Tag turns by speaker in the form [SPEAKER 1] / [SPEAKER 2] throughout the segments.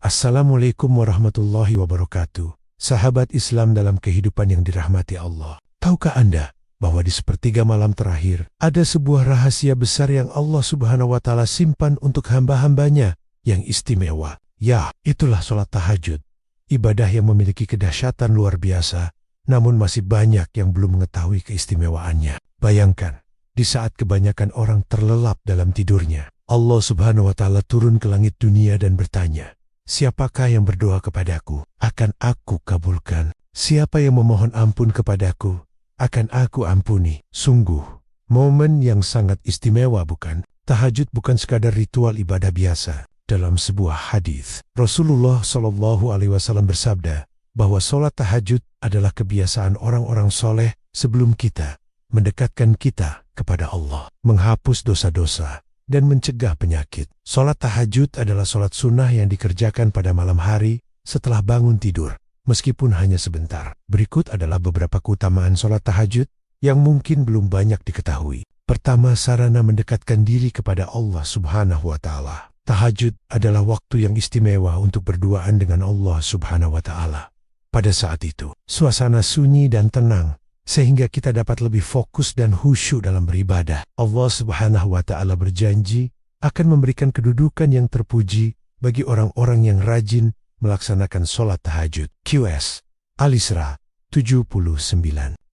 [SPEAKER 1] Assalamualaikum warahmatullahi wabarakatuh. Sahabat Islam dalam kehidupan yang dirahmati Allah. Tahukah Anda bahwa di sepertiga malam terakhir ada sebuah rahasia besar yang Allah Subhanahu wa Ta'ala simpan untuk hamba-hambanya yang istimewa? Ya, itulah sholat tahajud. Ibadah yang memiliki kedahsyatan luar biasa, namun masih banyak yang belum mengetahui keistimewaannya. Bayangkan, di saat kebanyakan orang terlelap dalam tidurnya, Allah Subhanahu wa Ta'ala turun ke langit dunia dan bertanya, "Siapakah yang berdoa kepadaku? Akan aku kabulkan. Siapa yang memohon ampun kepadaku? Akan aku ampuni." Sungguh, momen yang sangat istimewa, bukan? Tahajud bukan sekadar ritual ibadah biasa. Dalam sebuah hadis, Rasulullah Shallallahu Alaihi Wasallam bersabda bahwa sholat tahajud adalah kebiasaan orang-orang soleh sebelum kita, mendekatkan kita kepada Allah, menghapus dosa-dosa, dan mencegah penyakit. Sholat tahajud adalah sholat sunnah yang dikerjakan pada malam hari setelah bangun tidur, meskipun hanya sebentar. Berikut adalah beberapa keutamaan sholat tahajud yang mungkin belum banyak diketahui. Pertama, sarana mendekatkan diri kepada Allah Subhanahu wa Ta'ala. Tahajud adalah waktu yang istimewa untuk berduaan dengan Allah Subhanahu wa Ta'ala. Pada saat itu, suasana sunyi dan tenang, sehingga kita dapat lebih fokus dan khusyuk dalam beribadah. Allah Subhanahu wa Ta'ala berjanji akan memberikan kedudukan yang terpuji bagi orang-orang yang rajin melaksanakan sholat tahajud. QS Al-Isra 79.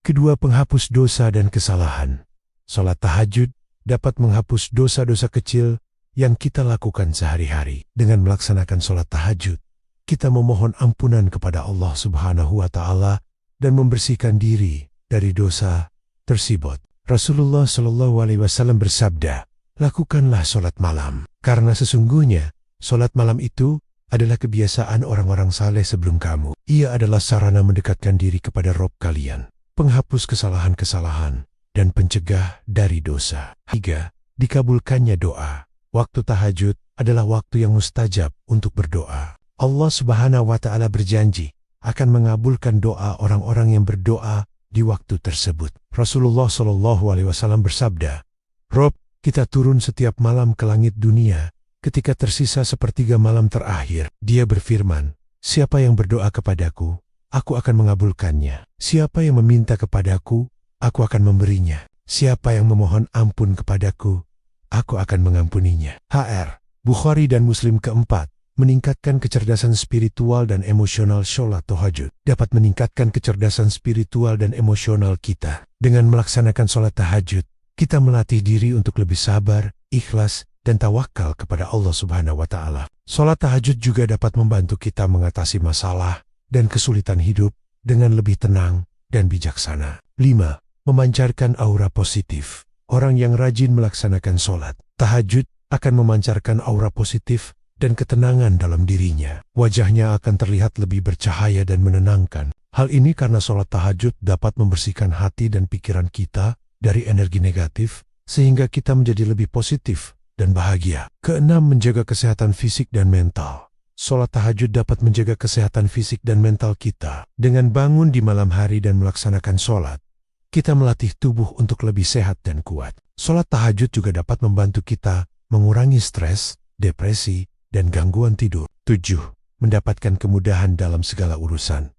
[SPEAKER 1] Kedua, penghapus dosa dan kesalahan. Sholat tahajud dapat menghapus dosa-dosa kecil yang kita lakukan sehari-hari. Dengan melaksanakan sholat tahajud, kita memohon ampunan kepada Allah Subhanahu wa Ta'ala dan membersihkan diri dari dosa tersebut. Rasulullah Shallallahu Alaihi Wasallam bersabda, "Lakukanlah sholat malam, karena sesungguhnya sholat malam itu adalah kebiasaan orang-orang saleh sebelum kamu. Ia adalah sarana mendekatkan diri kepada Rob kalian, penghapus kesalahan-kesalahan, dan pencegah dari dosa." 3. Dikabulkannya doa. Waktu tahajud adalah waktu yang mustajab untuk berdoa. Allah Subhanahu wa Ta'ala berjanji akan mengabulkan doa orang-orang yang berdoa di waktu tersebut. Rasulullah Shallallahu Alaihi Wasallam bersabda, "Rob, kita turun setiap malam ke langit dunia ketika tersisa sepertiga malam terakhir. Dia berfirman, siapa yang berdoa kepadaku, aku akan mengabulkannya. Siapa yang meminta kepadaku, aku akan memberinya. Siapa yang memohon ampun kepadaku, aku akan mengampuninya." HR Bukhari dan Muslim. Keempat, meningkatkan kecerdasan spiritual dan emosional. Sholat tahajud dapat meningkatkan kecerdasan spiritual dan emosional kita. Dengan melaksanakan sholat tahajud, kita melatih diri untuk lebih sabar, ikhlas, dan tawakal kepada Allah Subhanahu wa Ta'ala. Sholat tahajud juga dapat membantu kita mengatasi masalah dan kesulitan hidup dengan lebih tenang dan bijaksana. 5. Memancarkan aura positif. Orang yang rajin melaksanakan sholat tahajud akan memancarkan aura positif dan ketenangan dalam dirinya. Wajahnya akan terlihat lebih bercahaya dan menenangkan. Hal ini karena sholat tahajud dapat membersihkan hati dan pikiran kita dari energi negatif, sehingga kita menjadi lebih positif dan bahagia. 6. Menjaga kesehatan fisik dan mental. Sholat tahajud dapat menjaga kesehatan fisik dan mental kita. Dengan bangun di malam hari dan melaksanakan sholat, kita melatih tubuh untuk lebih sehat dan kuat. Sholat tahajud juga dapat membantu kita mengurangi stres, depresi, dan gangguan tidur. 7. Mendapatkan kemudahan dalam segala urusan.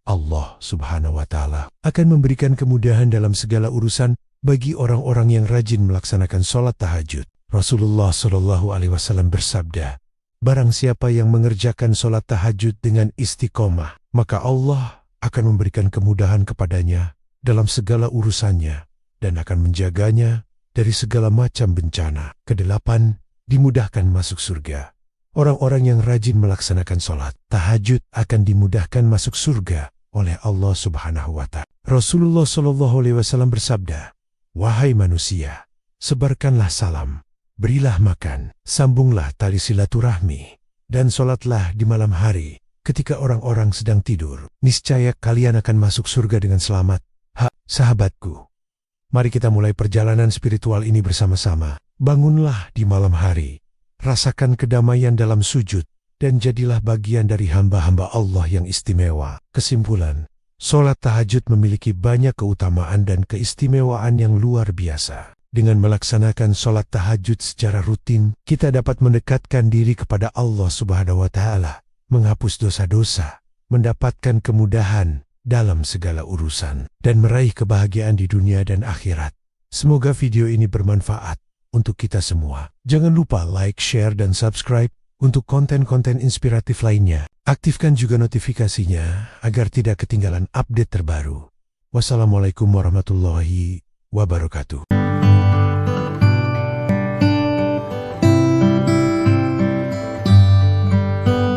[SPEAKER 1] Allah Subhanahu wa Ta'ala akan memberikan kemudahan dalam segala urusan bagi orang-orang yang rajin melaksanakan sholat tahajud. Rasulullah Shallallahu Alaihi Wasallam bersabda, "Barang siapa yang mengerjakan sholat tahajud dengan istiqomah, maka Allah akan memberikan kemudahan kepadanya dalam segala urusannya dan akan menjaganya dari segala macam bencana." 8. Dimudahkan masuk surga. Orang-orang yang rajin melaksanakan sholat tahajud akan dimudahkan masuk surga oleh Allah Subhanahu wa Ta'ala. Rasulullah Shallallahu Alaihi Wasallam bersabda, "Wahai manusia, sebarkanlah salam, berilah makan, sambunglah tali silaturahmi, dan sholatlah di malam hari ketika orang-orang sedang tidur. Niscaya kalian akan masuk surga dengan selamat." Sahabatku, mari kita mulai perjalanan spiritual ini bersama-sama. Bangunlah di malam hari, rasakan kedamaian dalam sujud, dan jadilah bagian dari hamba-hamba Allah yang istimewa. Kesimpulan, sholat tahajud memiliki banyak keutamaan dan keistimewaan yang luar biasa. Dengan melaksanakan sholat tahajud secara rutin, kita dapat mendekatkan diri kepada Allah Subhanahu wa Ta'ala menghapus dosa-dosa, mendapatkan kemudahan dalam segala urusan, dan meraih kebahagiaan di dunia dan akhirat. Semoga video ini bermanfaat untuk kita semua. Jangan lupa like, share, dan subscribe untuk konten-konten inspiratif lainnya. Aktifkan juga notifikasinya agar tidak ketinggalan update terbaru. Wassalamualaikum warahmatullahi wabarakatuh.